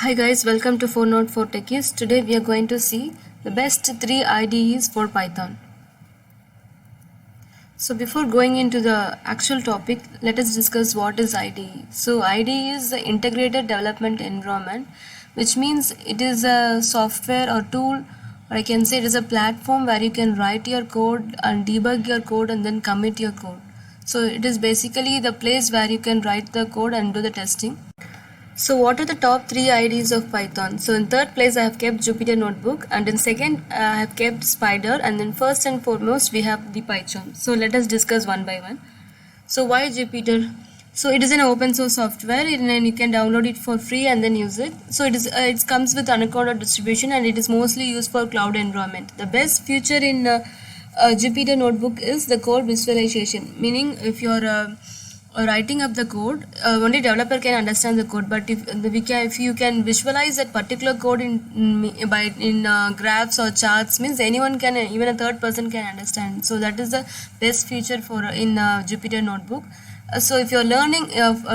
Hi guys, welcome to 404 Techies. Today we are going to see the best 3 IDEs for Python. So before going into the actual topic, let us discuss what is IDE. So IDE is the Integrated Development Environment, which means it is a software or tool, or I can say it is a platform where you can write your code and debug your code and then commit your code. So it is basically the place where you can write the code and do the testing. So what are the top 3 IDs of Python? So in third place I have kept Jupyter Notebook, and in second I have kept Spider, and then first and foremost we have the PyCharm. So let us discuss one by one. So why Jupyter? So it is an open source software and you can download it for free and then use it. So it comes with Anaconda distribution and it is mostly used for cloud environment. The best feature in Jupyter Notebook is the code visualization, meaning if you're writing up the code, only developer can understand the code, but if you can visualize that particular code in graphs or charts, means anyone can, even a third person can understand. So that is the best feature for in Jupyter Notebook. So if you're learning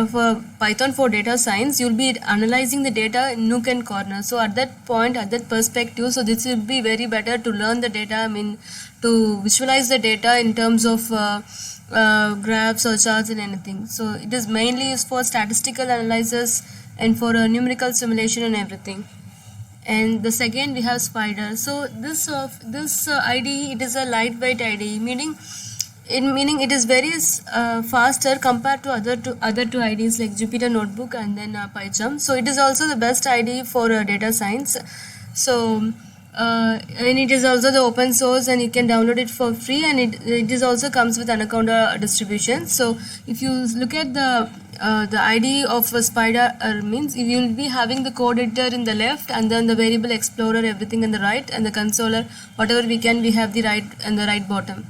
for Python for data science, you'll be analyzing the data in nook and corner. So at that point, at that perspective, so this will be very better to learn the data, I mean to visualize the data in terms of graphs or charts and anything. So it is mainly used for statistical analysis and for numerical simulation and everything. And the second we have Spider. So this IDE, it is a lightweight IDE, meaning it is very faster compared to other two IDEs like Jupyter Notebook and then PyCharm. So it is also the best IDE for data science. So and it is also the open source and you can download it for free, and it is also comes with Anaconda distribution. So if you look at the IDE of a Spider, means you will be having the code editor in the left and then the variable explorer everything in the right, and the consoler whatever we have the right and the right bottom.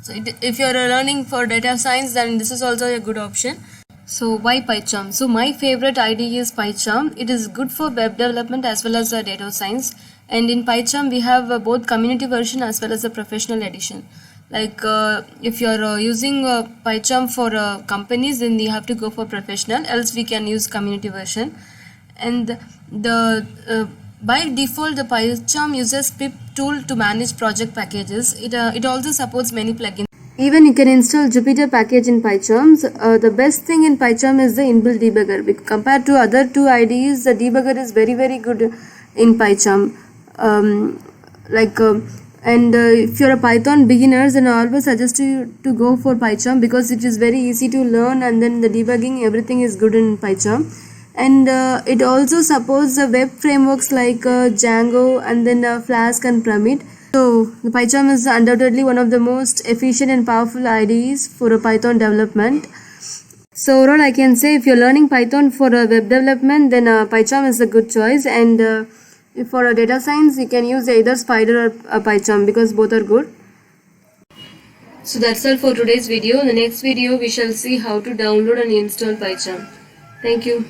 So if you are learning for data science, then this is also a good option. So why PyCharm? So my favorite IDE is PyCharm. It is good for web development as well as data science. And in PyCharm we have both community version as well as a professional edition. Like if you are using PyCharm for companies, then you have to go for professional, else we can use community version. And the by default the PyCharm uses pip tool to manage project packages. It also supports many plugins. Even you can install Jupyter package in PyCharm. The best thing in PyCharm is the inbuilt debugger. Compared to other two IDEs, the debugger is very good in PyCharm. If you're a Python beginner, then I always suggest you to go for PyCharm because it is very easy to learn, and then the debugging, everything is good in PyCharm. And it also supports the web frameworks like Django and then Flask and Pramit. So the PyCharm is undoubtedly one of the most efficient and powerful IDEs for a Python development. So overall I can say if you're learning Python for a web development, then PyCharm is a good choice, and if for a data science you can use either Spider or PyCharm because both are good. So that's all for today's video. In the next video we shall see how to download and install PyCharm. Thank you.